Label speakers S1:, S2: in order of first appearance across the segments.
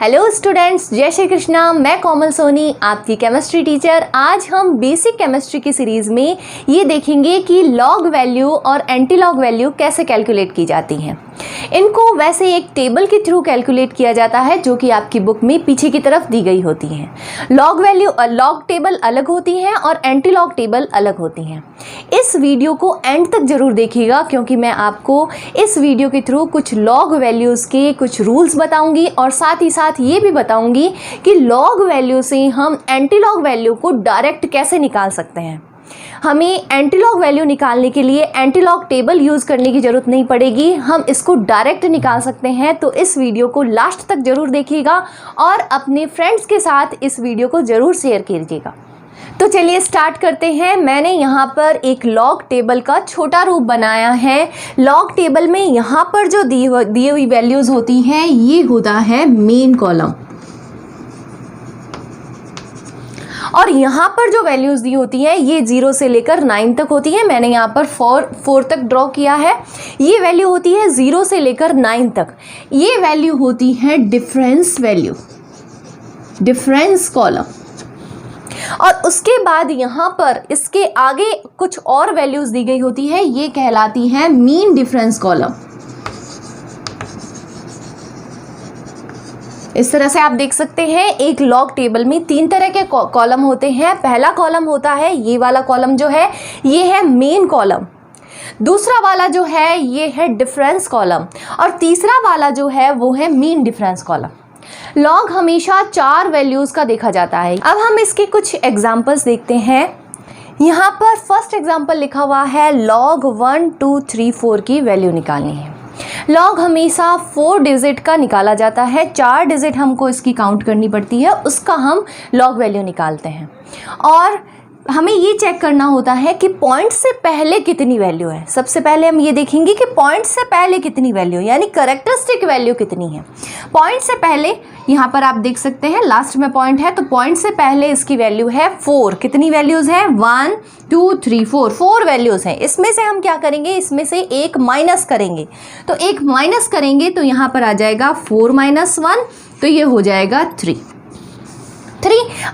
S1: Hello students, जय श्री कृष्णा। मैं कोमल सोनी, आपकी केमिस्ट्री टीचर। आज हम बेसिक केमिस्ट्री की सीरीज़ में ये देखेंगे कि लॉग वैल्यू और एंटी लॉग वैल्यू कैसे कैलकुलेट की जाती हैं। इनको वैसे एक टेबल के थ्रू कैलकुलेट किया जाता है जो कि आपकी बुक में पीछे की तरफ दी गई होती हैं। लॉग टेबल अलग होती हैं और एंटी लॉग टेबल अलग होती हैं। इस वीडियो को एंड तक ज़रूर देखिएगा क्योंकि मैं आपको इस वीडियो के थ्रू कुछ लॉग वैल्यूज़ के कुछ रूल्स बताऊंगी और साथ ही साथ ये भी बताऊंगी कि लॉग वैल्यू से हम एंटी लॉग वैल्यू को डायरेक्ट कैसे निकाल सकते हैं। हमें एंटी लॉग वैल्यू निकालने के लिए एंटी लॉग टेबल यूज़ करने की ज़रूरत नहीं पड़ेगी, हम इसको डायरेक्ट निकाल सकते हैं। तो इस वीडियो को लास्ट तक ज़रूर देखिएगा और अपने फ्रेंड्स के साथ इस वीडियो को ज़रूर शेयर कीजिएगा। तो चलिए स्टार्ट करते हैं। मैंने यहाँ पर एक लॉग टेबल का छोटा रूप बनाया है। लॉग टेबल में यहाँ पर जो दी हुई वैल्यूज़ होती हैं ये होता है मेन कॉलम, और यहाँ पर जो वैल्यूज़ दी होती हैं ये 0 से लेकर 9 तक होती है। मैंने यहाँ पर 4 तक ड्रॉ किया है। ये वैल्यू होती है 0 से लेकर 9 तक। ये वैल्यू होती है डिफरेंस वैल्यू, डिफरेंस कॉलम। और उसके बाद यहाँ पर इसके आगे कुछ और वैल्यूज़ दी गई होती है, ये कहलाती है मीन डिफरेंस कॉलम। इस तरह से आप देख सकते हैं एक लॉग टेबल में 3 तरह के कॉलम होते हैं। पहला कॉलम होता है ये वाला कॉलम जो है ये है मेन कॉलम, दूसरा वाला जो है ये है डिफरेंस कॉलम, और तीसरा वाला जो है वो है मीन डिफरेंस कॉलम। लॉग हमेशा 4 वैल्यूज़ का देखा जाता है। अब हम इसके कुछ एग्जाम्पल्स देखते हैं। यहाँ पर फर्स्ट एग्जाम्पल लिखा हुआ है लॉग 1 2 3 4 की वैल्यू निकालनी है। लॉग हमेशा 4 डिजिट का निकाला जाता है, 4 डिजिट हमको इसकी काउंट करनी पड़ती है, उसका हम लॉग वैल्यू निकालते हैं। और हमें ये चेक करना होता है कि पॉइंट से पहले कितनी वैल्यू है। सबसे पहले हम ये देखेंगे कि पॉइंट से पहले कितनी वैल्यू यानी कैरेक्टरिस्टिक वैल्यू कितनी है। पॉइंट से पहले यहाँ पर आप देख सकते हैं लास्ट में पॉइंट है, तो पॉइंट से पहले इसकी वैल्यू है 4। कितनी वैल्यूज़ हैं? 1 2 3 4 वैल्यूज़ हैं। इसमें से हम क्या करेंगे, इसमें से एक माइनस करेंगे। तो एक माइनस करेंगे तो यहाँ पर आ जाएगा 4 - 1, तो ये हो जाएगा 3।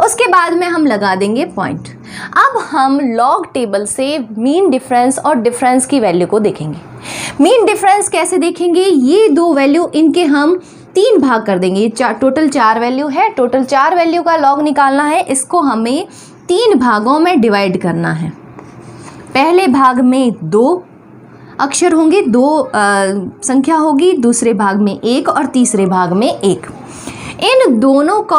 S1: उसके बाद में हम लगा देंगे पॉइंट। अब हम लॉग टेबल से मीन डिफरेंस और डिफरेंस की वैल्यू को देखेंगे। मीन डिफरेंस कैसे देखेंगे, ये 2 वैल्यू इनके हम 3 भाग कर देंगे। टोटल 4 वैल्यू है, टोटल 4 वैल्यू का लॉग निकालना है। इसको हमें 3 भागों में डिवाइड करना है। पहले भाग में 2 अक्षर होंगे, 2 संख्या होगी, दूसरे भाग में 1 और तीसरे भाग में 1। इन दोनों को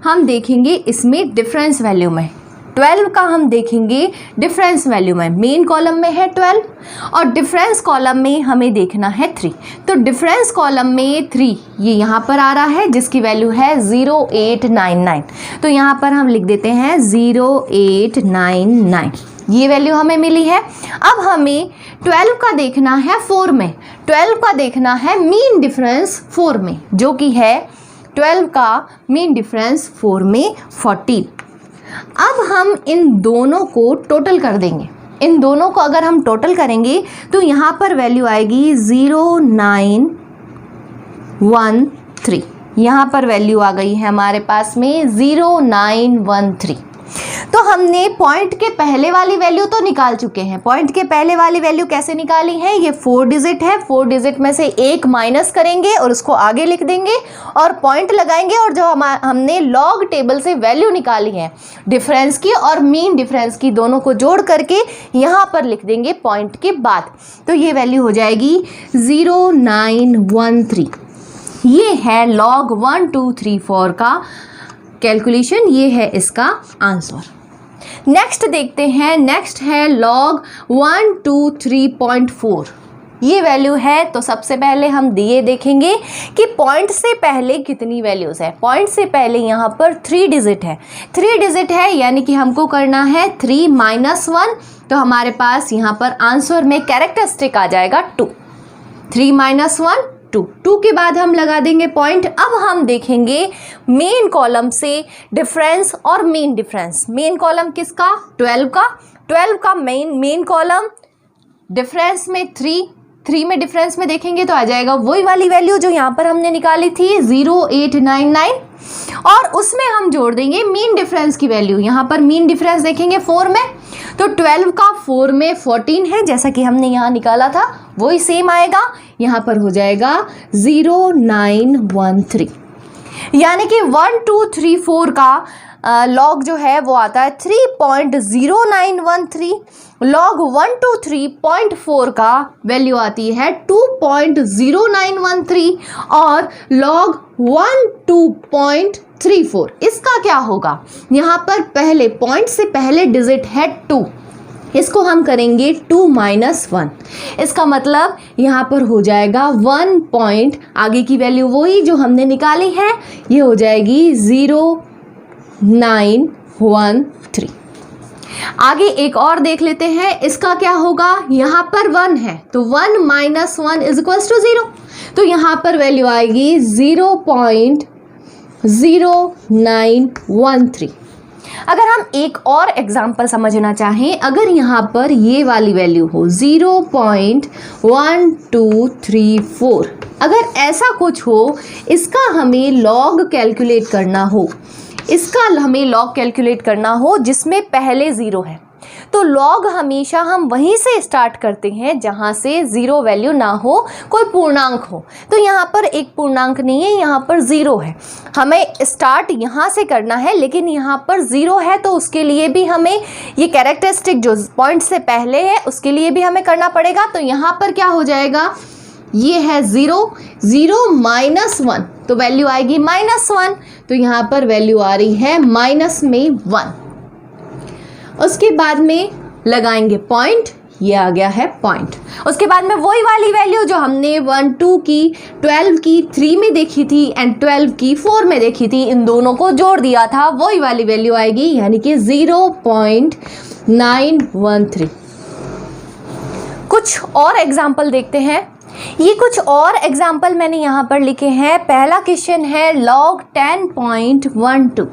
S1: हम देखेंगे इसमें डिफरेंस वैल्यू में। 12 का हम देखेंगे डिफरेंस वैल्यू में। मेन कॉलम में है 12 और डिफरेंस कॉलम में हमें देखना है 3। तो डिफरेंस कॉलम में 3 ये यहाँ पर आ रहा है जिसकी वैल्यू है 0899। तो यहाँ पर हम लिख देते हैं 0899। ये वैल्यू हमें मिली है। अब हमें 12 का देखना है 4 में, 12 का देखना है मीन डिफरेंस 4 में, जो कि है 12 का मीन डिफरेंस 4 में 14। अब हम इन दोनों को टोटल कर देंगे। इन दोनों को अगर हम टोटल करेंगे तो यहाँ पर वैल्यू आएगी 0913। यहाँ पर वैल्यू आ गई है हमारे पास में 0913। तो हमने पॉइंट के पहले वाली वैल्यू तो निकाल चुके हैं। पॉइंट के पहले वाली वैल्यू कैसे निकाली है, ये 4 डिजिट है। 4 डिजिट में से एक माइनस करेंगे और उसको आगे लिख देंगे और पॉइंट लगाएंगे, और जो हमने लॉग टेबल से वैल्यू निकाली है डिफरेंस की और मीन डिफरेंस की, दोनों को जोड़ करके यहाँ पर लिख देंगे पॉइंट के बाद। तो ये वैल्यू हो जाएगी 0913। ये है लॉग 1 2 3 4 का कैलकुलेशन, ये है इसका आंसर। नेक्स्ट देखते हैं। नेक्स्ट है लॉग 123.4। ये वैल्यू है। तो सबसे पहले हम दिए देखेंगे कि पॉइंट से पहले कितनी वैल्यूज़ है। पॉइंट से पहले यहाँ पर 3 डिजिट है, 3 डिजिट है यानी कि हमको करना है 3 - 1। तो हमारे पास यहाँ पर आंसर में कैरेक्टरिस्टिक आ जाएगा 2। 3 - 1 2 के बाद हम लगा देंगे पॉइंट। अब हम देखेंगे मेन कॉलम से डिफरेंस और मीन डिफरेंस। मेन कॉलम किसका? 12 का। 12 का मेन कॉलम, डिफरेंस में 3, 3 में डिफरेंस में देखेंगे तो आ जाएगा वही वाली वैल्यू जो यहाँ पर हमने निकाली थी 0899, और उसमें हम जोड़ देंगे मीन डिफरेंस की वैल्यू। यहाँ पर मीन डिफरेंस देखेंगे 4 में, तो 12 का 4 में 14 है, जैसा कि हमने यहाँ निकाला था वही सेम आएगा। यहाँ पर हो जाएगा 0913, यानी कि 1 2 3 4 का लॉग जो है वो आता है 3.0913, लॉग 123.4 का वैल्यू आती है 2.0913, और लॉग 12.34 इसका क्या होगा? यहाँ पर पहले पॉइंट से पहले डिजिट है 2, इसको हम करेंगे 2 - 1, इसका मतलब यहाँ पर हो जाएगा 1 पॉइंट, आगे की वैल्यू वही जो हमने निकाली है, ये हो जाएगी 0913। आगे एक और देख लेते हैं, इसका क्या होगा? यहाँ पर 1 है तो 1 - 1 = 0, तो यहाँ पर वैल्यू आएगी 0.0913। अगर हम एक और एग्जाम्पल समझना चाहें, अगर यहाँ पर ये वाली वैल्यू हो 0.1234, अगर ऐसा कुछ हो, इसका हमें लॉग कैलकुलेट करना हो, जिसमें पहले 0 है, तो लॉग हमेशा हम वहीं से स्टार्ट करते हैं जहां से 0 वैल्यू ना हो, कोई पूर्णांक हो। तो यहाँ पर एक पूर्णांक नहीं है, यहाँ पर 0 है, हमें स्टार्ट यहाँ से करना है, लेकिन यहाँ पर 0 है तो उसके लिए भी हमें ये कैरेक्टरिस्टिक जो पॉइंट से पहले है उसके लिए भी हमें करना पड़ेगा। तो यहाँ पर क्या हो जाएगा? ये है 0 -1, तो वैल्यू आएगी -1, तो यहाँ पर वैल्यू आ रही है माइनस में 1। उसके बाद में लगाएंगे पॉइंट, ये आ गया है पॉइंट। उसके बाद में वही वाली वैल्यू जो हमने 1 2 की 12 की 3 में देखी थी एंड 12 की 4 में देखी थी, इन दोनों को जोड़ दिया था, वही वाली वैल्यू आएगी, यानी कि 0.913। कुछ और एग्जाम्पल देखते हैं। ये कुछ और एग्जाम्पल मैंने यहाँ पर लिखे हैं। पहला क्वेश्चन है log 10.12।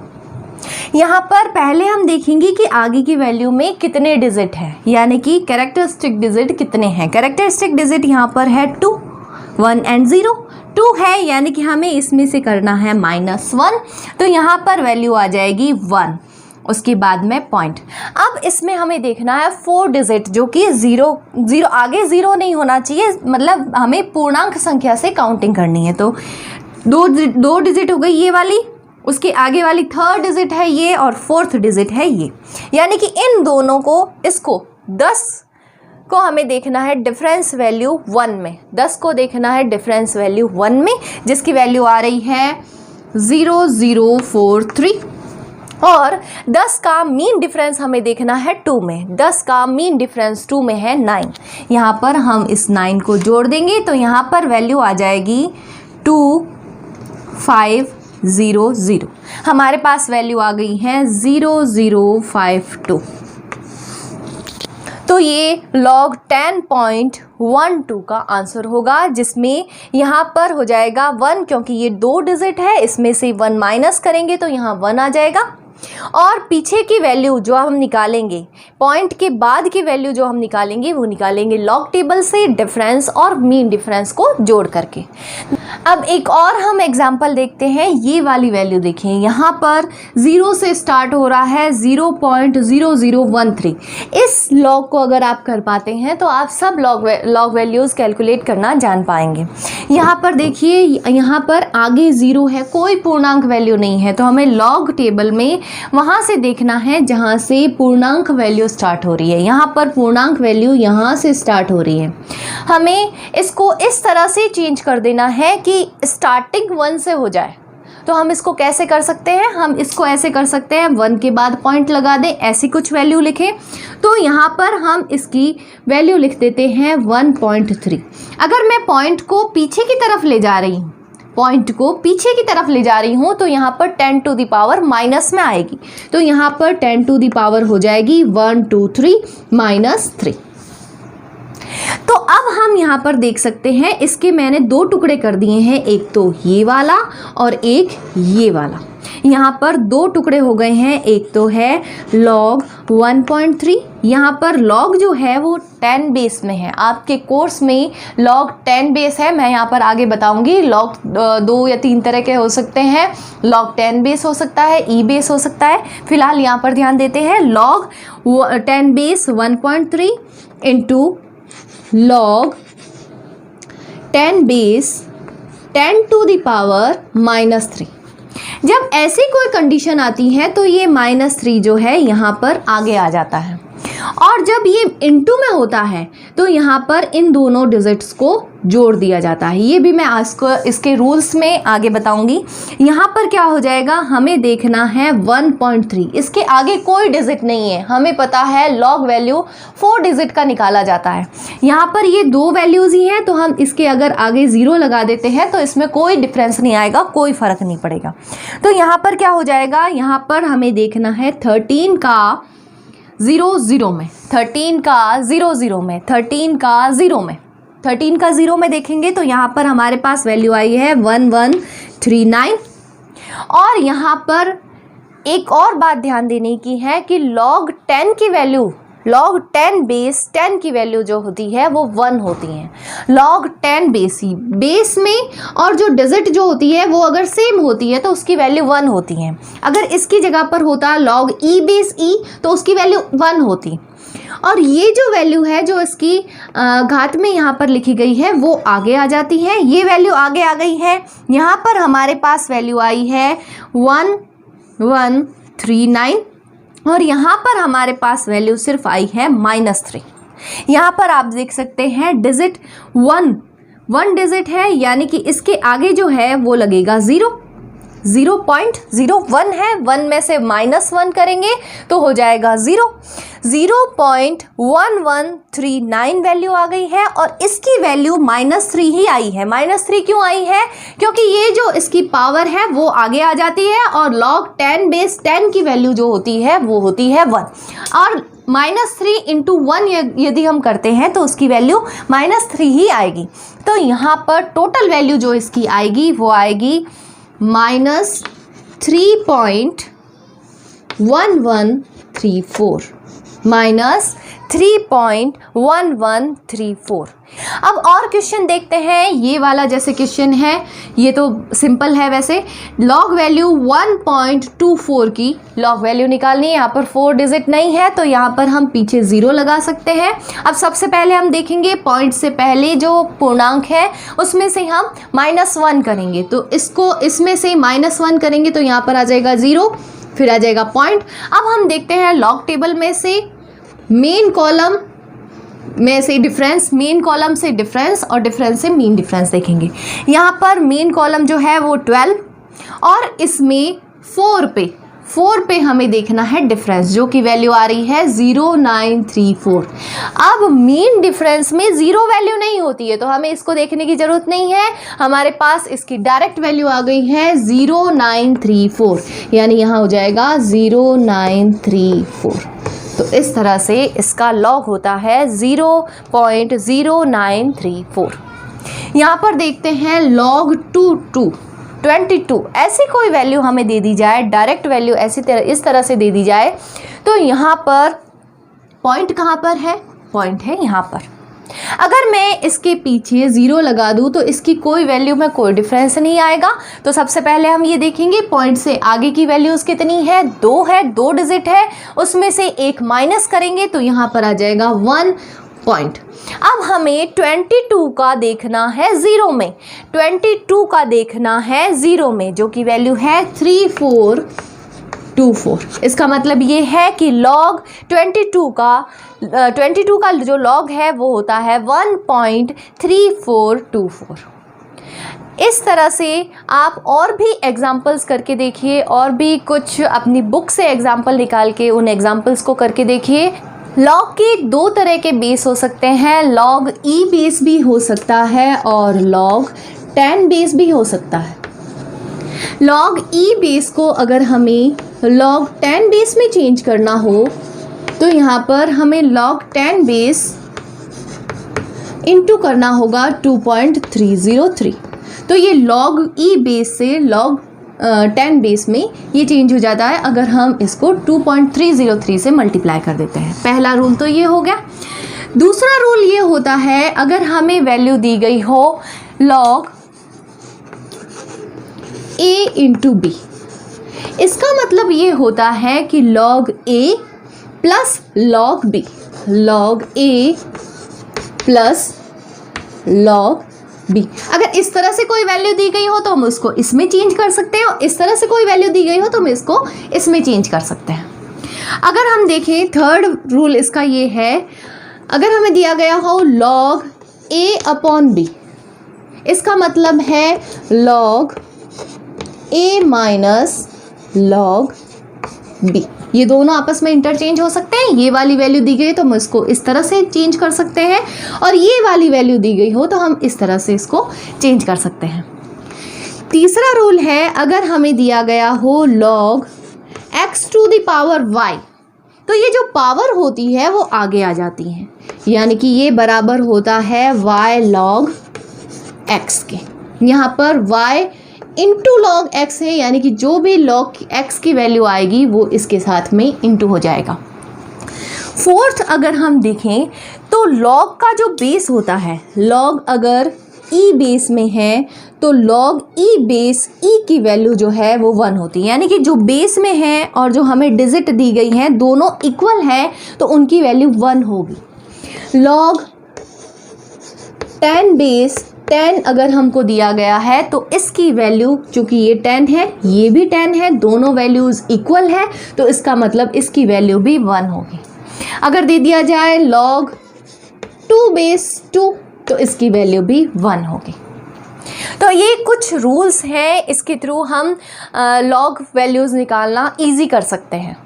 S1: यहाँ पर पहले हम देखेंगे कि आगे की वैल्यू में कितने डिजिट है, यानी कि कैरेक्टरिस्टिक डिजिट कितने हैं। कैरेक्टरिस्टिक डिजिट यहाँ पर है 2, 1 एंड 0। 2 है, यानी कि हमें इसमें से करना है -1, तो यहाँ पर वैल्यू आ जाएगी 1। उसके बाद में पॉइंट। अब इसमें हमें देखना है 4 डिजिट, जो कि 0 आगे 0 नहीं होना चाहिए, मतलब हमें पूर्णांक संख्या से काउंटिंग करनी है। तो 2 डिजिट हो गई ये वाली, उसके आगे वाली 3rd डिजिट है ये, और 4th डिजिट है ये, यानी कि इन दोनों को, इसको 10 को हमें देखना है डिफरेंस वैल्यू 1 में, 10 को देखना है डिफरेंस वैल्यू 1 में, जिसकी वैल्यू आ रही है 0043, और 10 का मीन डिफरेंस हमें देखना है 2 में। 10 का मीन डिफरेंस 2 में है 9। यहाँ पर हम इस 9 को जोड़ देंगे तो यहाँ पर वैल्यू आ जाएगी 2500। हमारे पास वैल्यू आ गई है 0052। तो ये log 10.12 का आंसर होगा, जिसमें यहाँ पर हो जाएगा 1, क्योंकि ये 2 डिजिट है, इसमें से 1 माइनस करेंगे तो यहाँ 1 आ जाएगा। और पीछे की वैल्यू जो हम निकालेंगे, पॉइंट के बाद की वैल्यू जो हम निकालेंगे, वो निकालेंगे लॉग टेबल से डिफरेंस और मीन डिफरेंस को जोड़ करके। अब एक और हम एग्जांपल देखते हैं। ये वाली वैल्यू देखें, यहाँ पर 0 से स्टार्ट हो रहा है 0.0013। इस लॉग को अगर आप कर पाते हैं तो आप सब लॉग वैल्यूज़ कैलकुलेट करना जान पाएंगे। यहाँ पर देखिए, यहाँ पर आगे 0 है, कोई पूर्णांक वैल्यू नहीं है, तो हमें लॉग टेबल में वहाँ से देखना है जहाँ से पूर्णांक वैल्यू स्टार्ट हो रही है। यहाँ पर पूर्णांक वैल्यू यहाँ से स्टार्ट हो रही है। हमें इसको इस तरह से चेंज कर देना है कि स्टार्टिंग 1 से हो जाए। तो हम इसको कैसे कर सकते हैं? हम इसको ऐसे कर सकते हैं, 1 के बाद पॉइंट लगा दें, ऐसी कुछ वैल्यू लिखें। तो यहाँ पर हम इसकी वैल्यू लिख देते हैं 1.3। अगर मैं पॉइंट को पीछे की तरफ ले जा रही हूँ, तो यहाँ पर 10 टू द पावर माइनस में आएगी, तो यहाँ पर 10 टू द पावर हो जाएगी 1 2 3 -3। तो अब हम यहाँ पर देख सकते हैं, इसके मैंने दो टुकड़े कर दिए हैं, एक तो ये वाला और एक ये वाला। यहाँ पर दो टुकड़े हो गए हैं, एक तो है log 1.3। यहाँ पर log जो है वो 10 बेस में है, आपके कोर्स में log 10 बेस है। मैं यहाँ पर आगे बताऊंगी log 2 या 3 तरह के हो सकते हैं, log 10 बेस हो सकता है, e बेस हो सकता है। फिलहाल यहाँ पर ध्यान देते हैं, log 10 base 1.3 into log 10 base 10 to the power -3। जब ऐसी कोई कंडीशन आती है तो ये -3 जो है यहाँ पर आगे आ जाता है, और जब ये इनटू में होता है तो यहाँ पर इन दोनों डिजिट्स को जोड़ दिया जाता है। ये भी मैं इसके रूल्स में आगे बताऊंगी। यहाँ पर क्या हो जाएगा, हमें देखना है 1.3, इसके आगे कोई डिजिट नहीं है। हमें पता है लॉग वैल्यू 4 डिजिट का निकाला जाता है। यहाँ पर ये दो वैल्यूज़ ही हैं, तो हम इसके अगर आगे 0 लगा देते हैं तो इसमें कोई डिफरेंस नहीं आएगा, कोई फ़र्क नहीं पड़ेगा। तो यहाँ पर क्या हो जाएगा, यहाँ पर हमें देखना है 13 का 0 में, 13 का 0 में, 13 का 0 में, 13 का 0 में देखेंगे तो यहाँ पर हमारे पास वैल्यू आई है 1139। और यहाँ पर एक और बात ध्यान देने की है कि log 10 की वैल्यू, log 10 बेस 10 की वैल्यू जो होती है वो 1 होती है। log 10 बेस ही बेस में, और जो डिजिट जो होती है वो अगर सेम होती है तो उसकी वैल्यू 1 होती है। अगर इसकी जगह पर होता log e बेस e तो उसकी वैल्यू 1 होती। और ये जो वैल्यू है जो इसकी घात में यहाँ पर लिखी गई है वो आगे आ जाती है, ये वैल्यू आगे आ गई है। यहाँ पर हमारे पास वैल्यू आई है 1139, और यहाँ पर हमारे पास वैल्यू सिर्फ आई है -3। यहाँ पर आप देख सकते हैं डिजिट 1 डिजिट है, यानी कि इसके आगे जो है वो लगेगा 0.01 है, 1 में से -1 करेंगे तो हो जाएगा 0.1139 वैल्यू आ गई है। और इसकी वैल्यू -3 ही आई है। -3 क्यों आई है, क्योंकि ये जो इसकी पावर है वो आगे आ जाती है, और log 10 बेस 10 की वैल्यू जो होती है वो होती है 1, और -3 इंटू 1 यदि हम करते हैं तो उसकी वैल्यू -3 ही आएगी। तो यहाँ पर टोटल वैल्यू जो इसकी आएगी वो आएगी -3.1134। अब और क्वेश्चन देखते हैं। ये वाला जैसे क्वेश्चन है, ये तो सिंपल है वैसे। लॉग वैल्यू 1.24 की लॉग वैल्यू निकालनी है। यहाँ पर 4 डिजिट नहीं है तो यहाँ पर हम पीछे 0 लगा सकते हैं। अब सबसे पहले हम देखेंगे पॉइंट से पहले जो पूर्णांक है उसमें से हम -1 करेंगे, तो इसको इसमें से -1 करेंगे तो यहाँ पर आ जाएगा 0, फिर आ जाएगा पॉइंट। अब हम देखते हैं लॉग टेबल में से मेन कॉलम में से डिफरेंस, मेन कॉलम से डिफरेंस और डिफरेंस से मीन डिफरेंस देखेंगे। यहाँ पर मेन कॉलम जो है वो 12, और इसमें 4 पे हमें देखना है डिफरेंस, जो कि वैल्यू आ रही है 0934। अब मीन डिफरेंस में 0 वैल्यू नहीं होती है तो हमें इसको देखने की ज़रूरत नहीं है, हमारे पास इसकी डायरेक्ट वैल्यू आ गई है 0934, यानी यहाँ हो जाएगा 0934। तो इस तरह से इसका लॉग होता है 0.0934। यहाँ पर देखते हैं log 22, ऐसी कोई वैल्यू हमें दे दी जाए, डायरेक्ट वैल्यू इस तरह से दे दी जाए, तो यहाँ पर पॉइंट कहाँ पर है, पॉइंट है यहाँ पर। अगर मैं इसके पीछे 0 लगा दूँ तो इसकी कोई वैल्यू में कोई डिफरेंस नहीं आएगा। तो सबसे पहले हम ये देखेंगे पॉइंट से आगे की वैल्यूज़ कितनी है, 2 है, 2 डिजिट है, उसमें से एक माइनस करेंगे तो यहाँ पर आ जाएगा 1 पॉइंट। अब हमें 22 का देखना है 0 में, 22 का देखना है 0 में, जो कि वैल्यू है 3424। इसका मतलब ये है कि log 22 का जो log है वो होता है 1.3424। इस तरह से आप और भी एग्जाम्पल्स करके देखिए, और भी कुछ अपनी बुक से एग्जाम्पल निकाल के उन एग्जाम्पल्स को करके देखिए। लॉग के 2 तरह के बेस हो सकते हैं, log e बेस भी हो सकता है और log 10 बेस भी हो सकता है। log e बेस को अगर हमें log 10 बेस में चेंज करना हो तो यहाँ पर हमें log 10 बेस इनटू करना होगा 2.303। तो ये log e बेस से log 10 बेस में ये चेंज हो जाता है अगर हम इसको 2.303 से मल्टीप्लाई कर देते हैं। पहला रूल तो ये हो गया। दूसरा रूल ये होता है अगर हमें वैल्यू दी गई हो log a इंटू बी, इसका मतलब ये होता है कि log a plus log b, log a plus log b। अगर इस तरह से कोई वैल्यू दी गई हो तो हम उसको इसमें चेंज कर सकते हैं, और इस तरह से कोई वैल्यू दी गई हो तो हम इसको इसमें चेंज कर सकते हैं। अगर हम देखें थर्ड रूल इसका ये है, अगर हमें दिया गया हो log a अपॉन b, इसका मतलब है log a minus log b। ये दोनों आपस में इंटरचेंज हो सकते हैं। ये वाली वैल्यू दी गई तो हम इसको इस तरह से चेंज कर सकते हैं, और ये वाली वैल्यू दी गई हो तो हम इस तरह से इसको चेंज कर सकते हैं। तीसरा रूल है अगर हमें दिया गया हो log x to the power y, तो ये जो पावर होती है वो आगे आ जाती हैं, यानी कि ये बराबर होता है y log x के। यहाँ पर y इंटू log x है, यानी कि जो भी log x की वैल्यू आएगी वो इसके साथ में इंटू हो जाएगा। फोर्थ अगर हम देखें तो log का जो बेस होता है, log अगर e बेस में है तो log e बेस e की वैल्यू जो है वो 1 होती है, यानी कि जो बेस में है और जो हमें डिजिट दी गई है दोनों इक्वल है तो उनकी वैल्यू 1 होगी। log 10 बेस 10 अगर हमको दिया गया है तो इसकी वैल्यू, चूँकि ये 10 है ये भी 10 है, दोनों वैल्यूज़ इक्वल है तो इसका मतलब इसकी वैल्यू भी 1 होगी। अगर दे दिया जाए log 2 बेस 2 तो इसकी वैल्यू भी 1 होगी। तो ये कुछ रूल्स हैं, इसके थ्रू हम log वैल्यूज़ निकालना ईजी कर सकते हैं।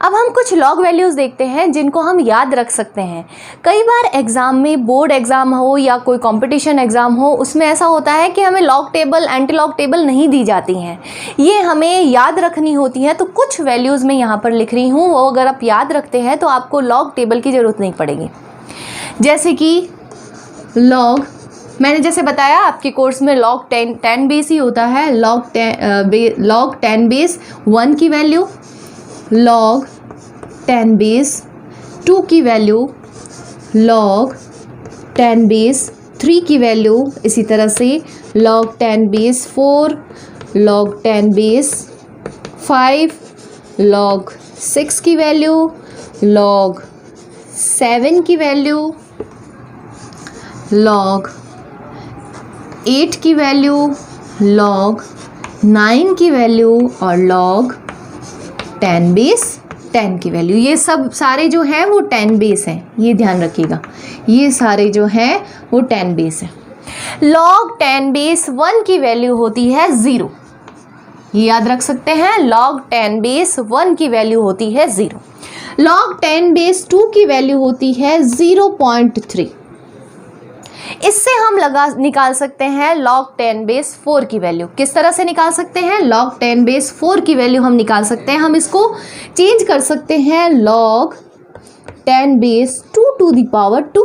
S1: अब हम कुछ log वैल्यूज़ देखते हैं जिनको हम याद रख सकते हैं। कई बार एग्ज़ाम में, बोर्ड एग्ज़ाम हो या कोई कंपटीशन एग्ज़ाम हो, उसमें ऐसा होता है कि हमें log table, anti log table नहीं दी जाती हैं, ये हमें याद रखनी होती हैं। तो कुछ वैल्यूज़ मैं यहाँ पर लिख रही हूँ, वो अगर आप याद रखते हैं तो आपको log टेबल की ज़रूरत नहीं पड़ेगी। जैसे कि log, मैंने जैसे बताया आपके कोर्स में log 10 बेस ही होता है। log 10 बेस 1 की वैल्यू, log 10 बेस 2 की वैल्यू, log 10 बेस 3 की वैल्यू, इसी तरह से log 10 base 4, log 10 base 5, log 6 की वैल्यू, log 7 की वैल्यू, log 8 की वैल्यू, log 9 की वैल्यू और log 10 बेस 10 की वैल्यू। ये सब सारे जो हैं वो 10 बेस हैं, ये ध्यान रखिएगा, ये सारे जो हैं वो 10 बेस हैं। log 10 बेस 1 की वैल्यू होती है 0, ये याद रख सकते हैं। log 10 बेस 1 की वैल्यू होती है 0। log 10 बेस 2 की वैल्यू होती है 0.3। इससे हम निकाल सकते हैं log 10 बेस 4 की वैल्यू। किस तरह से निकाल सकते हैं? log 10 बेस 4 की वैल्यू हम निकाल सकते हैं, हम इसको चेंज कर सकते हैं log 10 base 2 to the power 2,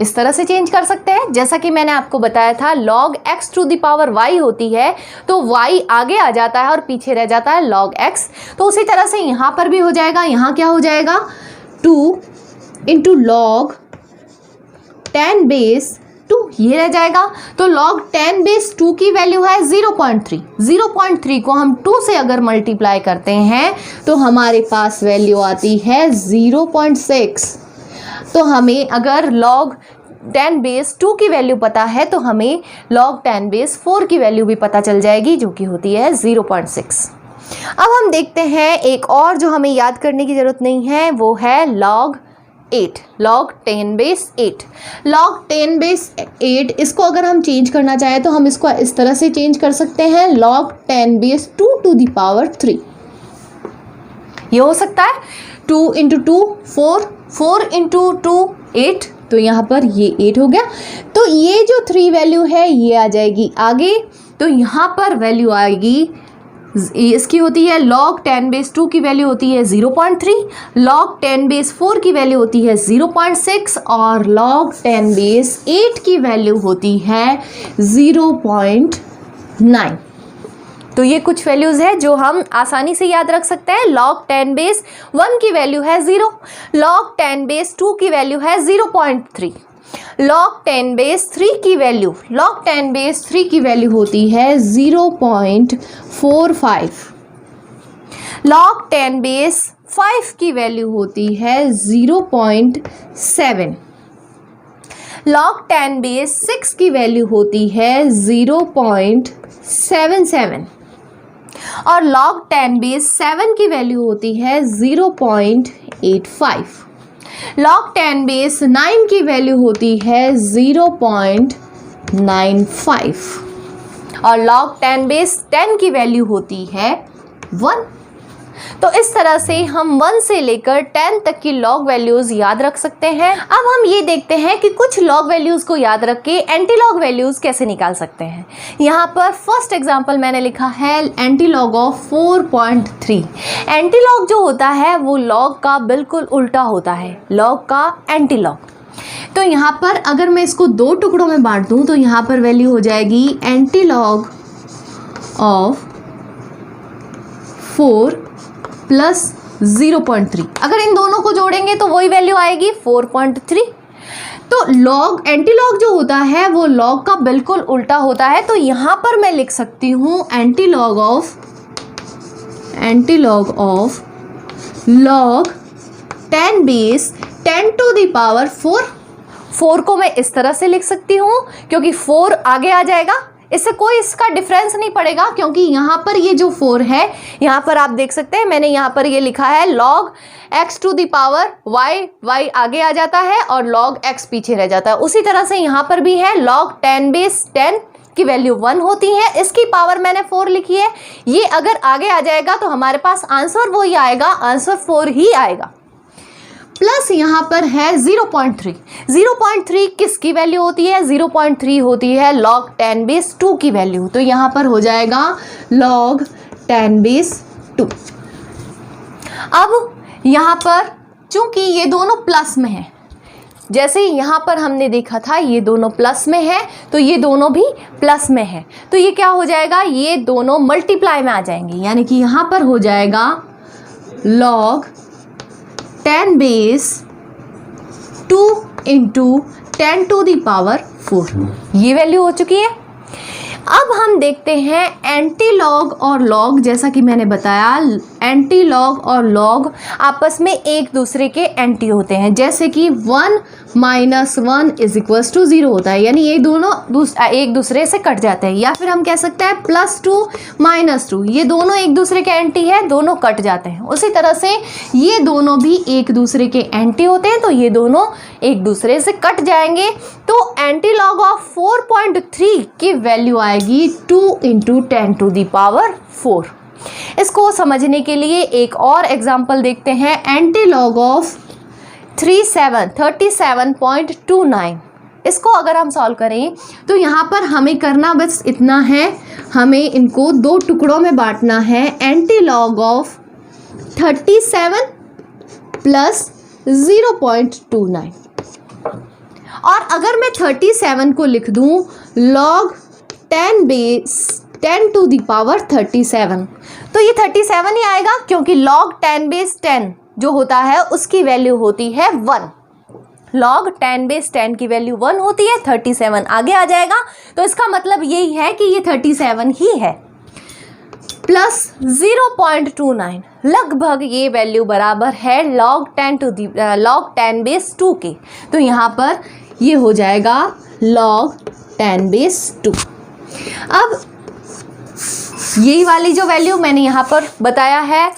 S1: इस तरह से चेंज कर सकते हैं। जैसा कि मैंने आपको बताया था log x to the power y होती है तो y आगे आ जाता है और पीछे रह जाता है log x। तो उसी तरह से यहाँ पर भी हो जाएगा। यहाँ क्या हो जाएगा? 2 इंटू log 10 बेस 2, ये रह जाएगा। तो log 10 बेस 2 की वैल्यू है 0.3। 0.3 को हम 2 से अगर मल्टीप्लाई करते हैं तो हमारे पास वैल्यू आती है 0.6। तो हमें अगर log 10 बेस 2 की वैल्यू पता है तो हमें log 10 बेस 4 की वैल्यू भी पता चल जाएगी, जो कि होती है 0.6। अब हम देखते हैं एक और जो हमें याद करने की ज़रूरत नहीं है, वो है log 8, log 10 base 8। log 10 base 8, इसको अगर हम चेंज करना चाहें तो हम इसको इस तरह से चेंज कर सकते हैं, log 10 base 2 to the power 3। ये हो सकता है 2 इंटू 2 4, 4 इंटू 2 8, तो यहाँ पर ये 8 हो गया। तो ये जो 3 वैल्यू है ये आ जाएगी आगे, तो यहाँ पर वैल्यू आएगी इसकी होती है log 10 बेस 2 की वैल्यू होती है 0.3, log 10 बेस 4 की वैल्यू होती है 0.6 और log 10 बेस 8 की वैल्यू होती है 0.9। तो ये कुछ वैल्यूज़ है जो हम आसानी से याद रख सकते हैं। log 10 बेस 1 की वैल्यू है 0, log 10 बेस 2 की वैल्यू है 0.3, log 10 बेस 3 की वैल्यू होती है 0.45, log 10 बेस 5 की वैल्यू होती है 0.7, log 10 बेस 6 की वैल्यू होती है 0.77 और log 10 बेस 7 की वैल्यू होती है 0.85, log 10 बेस 9 की वैल्यू होती है 0.95 और log 10 बेस 10 की वैल्यू होती है 1। तो इस तरह से हम 1 से लेकर 10 तक की लॉग वैल्यूज़ याद रख सकते हैं। अब हम ये देखते हैं कि कुछ लॉग वैल्यूज़ को याद रख के एंटी लॉग वैल्यूज़ कैसे निकाल सकते हैं। यहाँ पर फर्स्ट एग्जांपल मैंने लिखा है anti log of 4.3। Anti log जो होता है वो लॉग का बिल्कुल उल्टा होता है, लॉग का एंटी लॉग। तो यहाँ पर अगर मैं इसको 2 टुकड़ों में बांट दूँ तो यहाँ पर वैल्यू हो जाएगी एंटी लॉग ऑफ 4 प्लस 0.3। अगर इन दोनों को जोड़ेंगे तो वही वैल्यू आएगी 4.3। तो लॉग एंटी लॉग जो होता है वो लॉग का बिल्कुल उल्टा होता है। तो यहाँ पर मैं लिख सकती हूँ antilog of log 10 base 10 to the power 4 को मैं इस तरह से लिख सकती हूँ क्योंकि 4 आगे आ जाएगा, इससे कोई इसका डिफरेंस नहीं पड़ेगा क्योंकि यहाँ पर ये जो 4 है, यहाँ पर आप देख सकते हैं मैंने यहाँ पर ये लिखा है log x to the power y आगे आ जाता है और log x पीछे रह जाता है। उसी तरह से यहाँ पर भी है log 10 बेस 10 की वैल्यू 1 होती है, इसकी पावर मैंने 4 लिखी है। ये अगर आगे आ जाएगा तो हमारे पास आंसर वही आएगा, आंसर 4 ही आएगा। प्लस यहाँ पर है 0.3 किसकी वैल्यू होती है? 0.3 होती है log 10 बेस 2 की वैल्यू। तो यहाँ पर हो जाएगा log 10 बेस 2। अब यहाँ पर चूंकि ये दोनों प्लस में है, जैसे यहाँ पर हमने देखा था ये दोनों प्लस में है तो ये दोनों भी प्लस में है, तो ये क्या हो जाएगा, ये दोनों मल्टीप्लाई में आ जाएंगे। यानी कि यहाँ पर हो जाएगा log 10 base 2 into 10 to the power 4, ये वैल्यू हो चुकी है। अब हम देखते हैं एंटी लॉग और लॉग। जैसा कि मैंने बताया एंटी लॉग और लॉग आपस में एक दूसरे के एंटी होते हैं, जैसे कि 1 माइनस 1 इज इक्वल्स टू 0 होता है, यानी ये दोनों एक दूसरे से कट जाते हैं। या फिर हम कह सकते हैं +2 माइनस 2, ये दोनों एक दूसरे के एंटी है, दोनों कट जाते हैं। उसी तरह से ये दोनों भी एक दूसरे के एंटी होते हैं तो ये दोनों एक दूसरे से कट जाएंगे। तो एंटी लॉग ऑफ 4.3 की वैल्यू आएगी 2 इंटू 10 टू द पावर 4। इसको समझने के लिए एक और एग्जाम्पल देखते हैं, एंटी लॉग ऑफ 37.29। इसको अगर हम सॉल्व करें तो यहाँ पर हमें करना बस इतना है, हमें इनको 2 टुकड़ों में बांटना है। एंटी लॉग ऑफ 37 प्लस 0.29, और अगर मैं 37 को लिख दूँ log 10 base 10 to the power 37, तो ये 37 ही आएगा क्योंकि log 10 बेस 10 जो होता है उसकी वैल्यू होती है 1। log 10 बेस 10 की वैल्यू 1 होती है, 37 आगे आ जाएगा, तो इसका मतलब यही है कि ये 37 ही है। प्लस 0.29, लगभग ये वैल्यू बराबर है log 10 बेस 2 के। तो यहाँ पर ये हो जाएगा log 10 बेस 2। अब यही वाली जो वैल्यू मैंने यहाँ पर बताया है,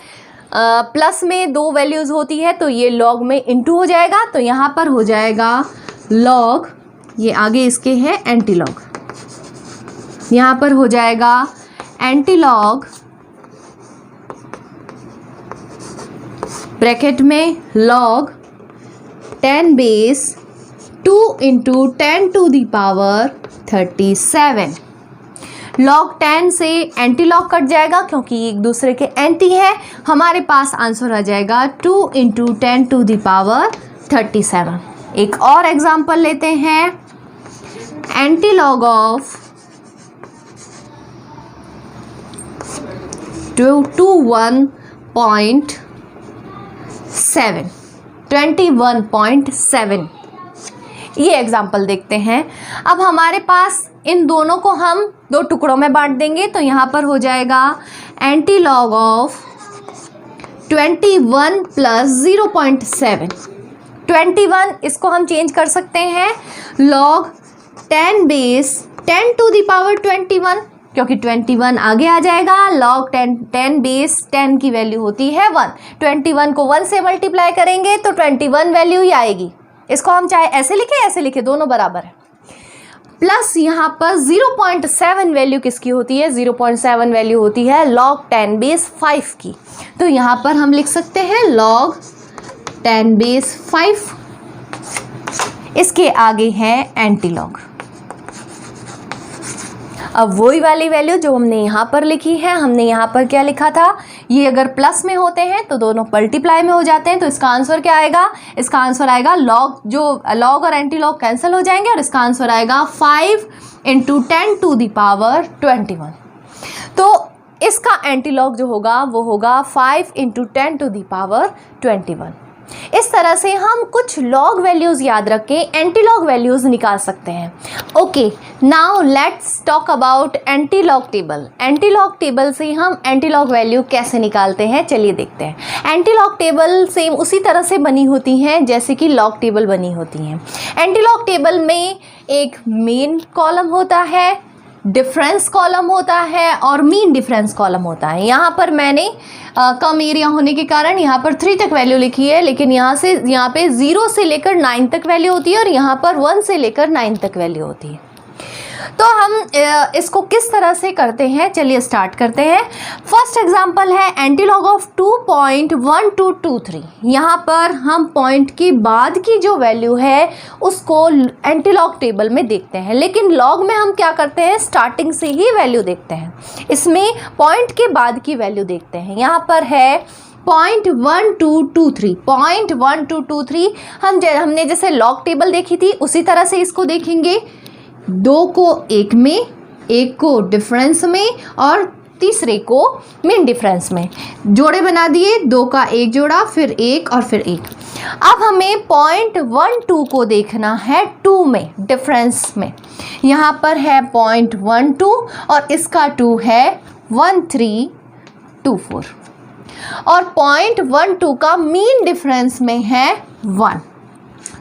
S1: प्लस में 2 वैल्यूज़ होती है तो ये log में इंटू हो जाएगा, तो यहाँ पर हो जाएगा log, ये आगे इसके है एंटी लॉग, यहाँ पर हो जाएगा एंटी लॉग ब्रैकेट में log 10 base 2 into 10 to the power 37। log 10 से एंटी लॉग कट जाएगा क्योंकि एक दूसरे के एंटी है। हमारे पास आंसर आ जाएगा 2 × 10⁻37। एक और एग्जाम्पल लेते हैं, एंटी लॉग ऑफ 21.7 ये एग्जाम्पल देखते हैं। अब हमारे पास इन दोनों को हम दो टुकड़ों में बांट देंगे तो यहाँ पर हो जाएगा एंटी लॉग ऑफ 21 + 0.7। 21 इसको हम चेंज कर सकते हैं log 10⁻10⁻21 क्योंकि 21 आगे आ जाएगा। log 10 की वैल्यू होती है 1। 21 को 1 से मल्टीप्लाई करेंगे तो 21 वैल्यू ही आएगी। इसको हम चाहे ऐसे लिखे दोनों बराबर है। प्लस यहाँ पर 0.7 वैल्यू किसकी होती है? 0.7 वैल्यू होती है log 10⁻5 की। तो यहाँ पर हम लिख सकते हैं log 10⁻5। इसके आगे है एंटी लॉग। अब वही वाली वैल्यू जो हमने यहाँ पर लिखी है, हमने यहाँ पर क्या लिखा था, ये अगर प्लस में होते हैं तो दोनों मल्टीप्लाई में हो जाते हैं। तो इसका आंसर क्या आएगा? इसका आंसर आएगा लॉग और एंटी लॉग कैंसिल हो जाएंगे और इसका आंसर आएगा 5 × 10⁻21। तो इसका एंटी लॉग जो होगा वो होगा 5 × 10⁻21। इस तरह से हम कुछ लॉग वैल्यूज़ याद रख के एंटी लॉग वैल्यूज़ निकाल सकते हैं। Okay, now let's talk about anti log table. Anti log table से हम एंटी लॉग वैल्यू कैसे निकालते हैं, चलिए देखते हैं। एंटी लॉग टेबल सेम उसी तरह से बनी होती हैं जैसे कि लॉग टेबल बनी होती हैं। एंटी लॉग टेबल में एक मेन कॉलम होता है, डिफरेंस कॉलम होता है और मीन डिफरेंस कॉलम होता है। यहाँ पर मैंने कम एरिया होने के कारण यहाँ पर 3 तक वैल्यू लिखी है, लेकिन यहाँ पे 0 से लेकर 9 तक वैल्यू होती है और यहाँ पर 1 से लेकर 9 तक वैल्यू होती है। तो हम इसको किस तरह से करते हैं, चलिए स्टार्ट करते हैं। फर्स्ट एग्जांपल है एंटी लॉग ऑफ 2.1223। यहाँ पर हम पॉइंट के बाद की जो वैल्यू है उसको एंटी लॉग टेबल में देखते हैं, लेकिन लॉग में हम क्या करते हैं, स्टार्टिंग से ही वैल्यू देखते हैं। इसमें पॉइंट के बाद की वैल्यू देखते हैं। यहाँ पर है 0.1223। 0.1223 हमने जैसे लॉग टेबल देखी थी उसी तरह से इसको देखेंगे। 2 को 1 में, 1 को डिफरेंस में और तीसरे को मीन डिफरेंस में जोड़े बना दिए। 2 का 1 जोड़ा, फिर 1 और फिर 1। अब हमें 0.12 को देखना है 2 में, डिफरेंस में। यहाँ पर है 0.12 और इसका 2 है 1324 और 0.12 का मीन डिफरेंस में है 1,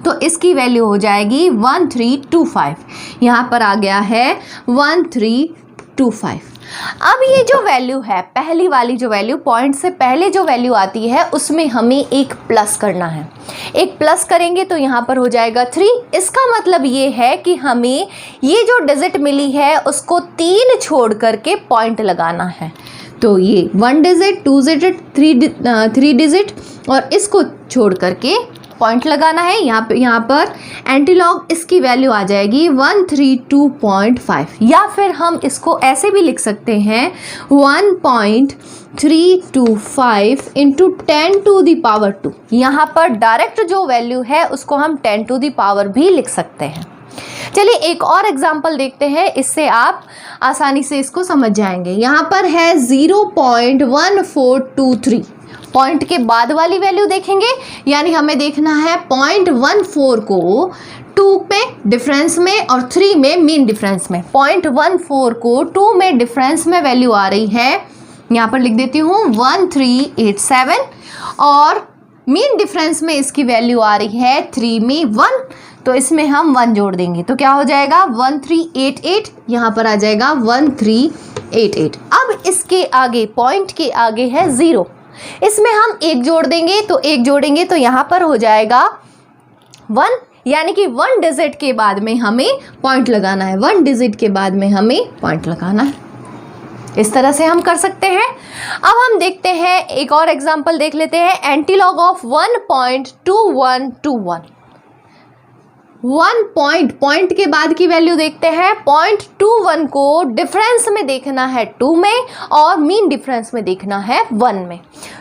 S1: तो इसकी वैल्यू हो जाएगी 1325। यहाँ पर आ गया है 1325। अब ये जो वैल्यू है, पहली वाली जो वैल्यू, पॉइंट से पहले जो वैल्यू आती है उसमें हमें एक प्लस करना है। एक प्लस करेंगे तो यहाँ पर हो जाएगा 3। इसका मतलब ये है कि हमें ये जो डिजिट मिली है उसको 3 छोड़ करके पॉइंट लगाना है। तो ये 1 डिजिट, 2 डिजिट, 3 डिजिट और इसको छोड़ करके पॉइंट लगाना है। यहाँ पर एंटी लॉग इसकी वैल्यू आ जाएगी 132.5, या फिर हम इसको ऐसे भी लिख सकते हैं 1.325 × 10⁻²। यहाँ पर डायरेक्ट जो वैल्यू है उसको हम 10⁻² भी लिख सकते हैं। चलिए एक और एग्जाम्पल देखते हैं, इससे आप आसानी से इसको समझ जाएंगे। यहाँ पर है 0.1423। पॉइंट के बाद वाली वैल्यू देखेंगे, यानी हमें देखना है 0.14 को 2 में डिफरेंस में और 3 में मीन डिफरेंस में। 0.14 को 2 में डिफरेंस में वैल्यू आ रही है, यहाँ पर लिख देती हूँ 1387 और मीन डिफरेंस में इसकी वैल्यू आ रही है 3 में 1, तो इसमें हम 1 जोड़ देंगे तो क्या हो जाएगा 1388। यहाँ पर आ जाएगा 1388। अब इसके आगे, पॉइंट के आगे है 0, इसमें हम 1 जोड़ देंगे तो 1 जोड़ेंगे तो यहाँ पर हो जाएगा 1, यानी कि 1 डिजिट के बाद में हमें पॉइंट लगाना है। 1 डिजिट के बाद में हमें पॉइंट लगाना है। इस तरह से हम कर सकते हैं। अब हम देखते हैं, एक और एग्जांपल देख लेते हैं। Anti log of 1.2121। पॉइंट के बाद की वैल्यू देखते हैं। 0.21 को डिफरेंस में देखना है 2 में और मीन डिफरेंस में देखना है 1 में।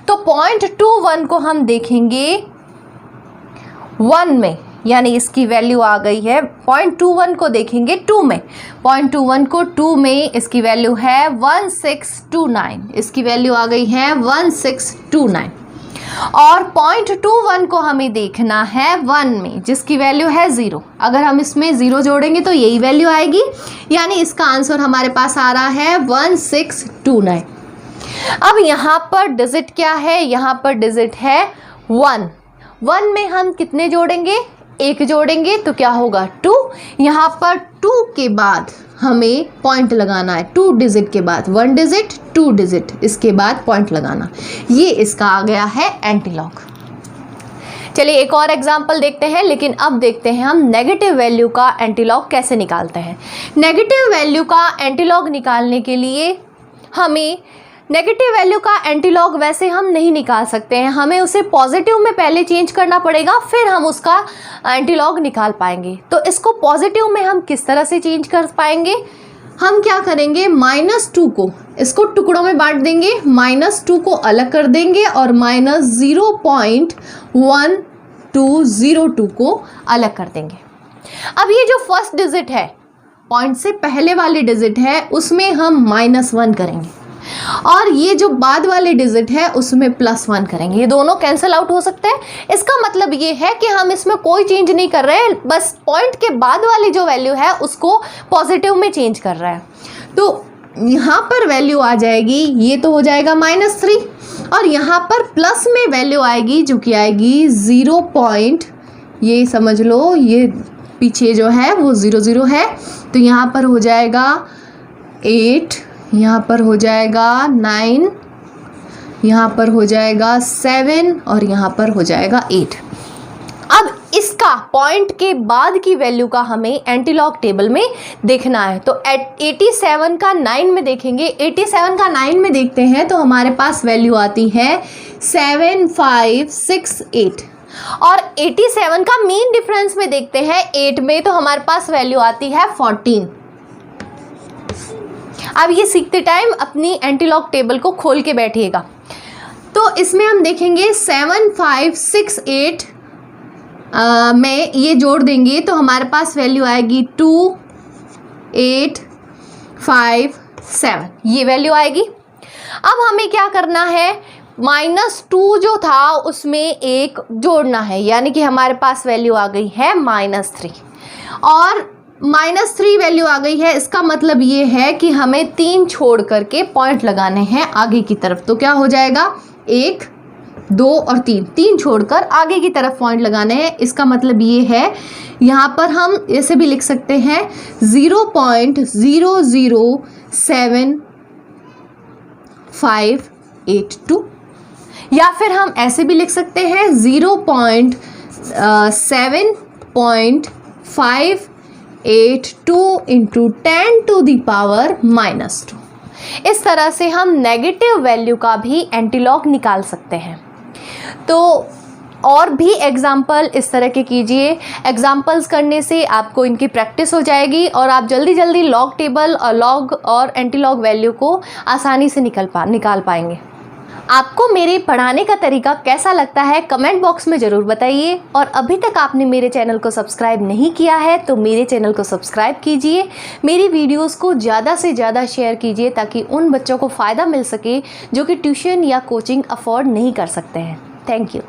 S1: तो 0.21 को हम देखेंगे 1 में, यानी इसकी वैल्यू आ गई है। 0.21 को देखेंगे 2 में, 0.21 को 2 में इसकी वैल्यू है 1629, इसकी वैल्यू आ गई है 1629। और 0.21 को हमें देखना है 1 में, जिसकी वैल्यू है 0। अगर हम इसमें 0 जोड़ेंगे तो यही वैल्यू आएगी, यानी इसका आंसर हमारे पास आ रहा है 1629। अब यहाँ पर डिजिट क्या है, यहाँ पर डिजिट है 1। 1 में हम कितने जोड़ेंगे, 1 जोड़ेंगे तो क्या होगा 2। यहाँ पर 2 के बाद हमें पॉइंट लगाना है, 2 डिजिट के बाद 1 डिजिट 2 डिजिट, इसके बाद पॉइंट लगाना। ये इसका आ गया है एंटीलॉग। चलिए एक और एग्जांपल देखते हैं, लेकिन अब देखते हैं हम नेगेटिव वैल्यू का एंटीलॉग कैसे निकालते हैं। नेगेटिव वैल्यू का एंटीलॉग निकालने के लिए हमें नेगेटिव वैल्यू का एंटीलॉग वैसे हम नहीं निकाल सकते हैं, हमें उसे पॉजिटिव में पहले चेंज करना पड़ेगा, फिर हम उसका एंटीलॉग निकाल पाएंगे। तो इसको पॉजिटिव में हम किस तरह से चेंज कर पाएंगे, हम क्या करेंगे, -2 को इसको टुकड़ों में बांट देंगे, -2 को अलग कर देंगे और -0.1202 को अलग कर देंगे। अब ये जो फर्स्ट डिजिट है, पॉइंट से पहले वाली डिजिट है, उसमें हम -1 करेंगे और ये जो बाद वाले डिजिट है उसमें +1 करेंगे। ये दोनों कैंसिल आउट हो सकते हैं। इसका मतलब ये है कि हम इसमें कोई चेंज नहीं कर रहे हैं, बस पॉइंट के बाद वाली जो वैल्यू है उसको पॉजिटिव में चेंज कर रहे हैं। तो यहाँ पर वैल्यू आ जाएगी, ये तो हो जाएगा -3 और यहाँ पर प्लस में वैल्यू आएगी जो कि आएगी 0. ये समझ लो, ये पीछे जो है वो 0 है, तो यहाँ पर हो जाएगा 8, यहाँ पर हो जाएगा 9, यहाँ पर हो जाएगा 7 और यहाँ पर हो जाएगा 8। अब इसका पॉइंट के बाद की वैल्यू का हमें एंटीलॉग टेबल में देखना है। तो 87 का 9 में देखेंगे, 87 का 9 में देखते हैं तो हमारे पास वैल्यू आती है 7568 और 87 का मीन डिफरेंस में देखते हैं 8 में, तो हमारे पास वैल्यू आती है 14। अब ये सीखते टाइम अपनी एंटीलॉग टेबल को खोल के बैठिएगा। तो इसमें हम देखेंगे 7568 में ये जोड़ देंगे तो हमारे पास वैल्यू आएगी 2857, ये वैल्यू आएगी। अब हमें क्या करना है, -2 जो था उसमें 1 जोड़ना है, यानी कि हमारे पास वैल्यू आ गई है -3 और -3 वैल्यू आ गई है। इसका मतलब ये है कि हमें 3 छोड़ करके पॉइंट लगाने हैं आगे की तरफ। तो क्या हो जाएगा, 1 2 और 3 छोड़कर आगे की तरफ पॉइंट लगाने हैं। इसका मतलब ये है, यहाँ पर हम ऐसे भी लिख सकते हैं 0.0078582 या फिर हम ऐसे भी लिख सकते हैं 0.7.582 × 10⁻²। इस तरह से हम नेगेटिव वैल्यू का भी एंटीलॉग निकाल सकते हैं। तो और भी एग्जाम्पल इस तरह के कीजिए। एग्जाम्पल्स करने से आपको इनकी प्रैक्टिस हो जाएगी और आप जल्दी जल्दी लॉग टेबल और लॉग और एंटीलॉग वैल्यू को आसानी से निकाल पाएंगे। आपको मेरे पढ़ाने का तरीका कैसा लगता है कमेंट बॉक्स में ज़रूर बताइए। और अभी तक आपने मेरे चैनल को सब्सक्राइब नहीं किया है तो मेरे चैनल को सब्सक्राइब कीजिए, मेरी वीडियोस को ज़्यादा से ज़्यादा शेयर कीजिए ताकि उन बच्चों को फ़ायदा मिल सके जो कि ट्यूशन या कोचिंग अफोर्ड नहीं कर सकते हैं। Thank you.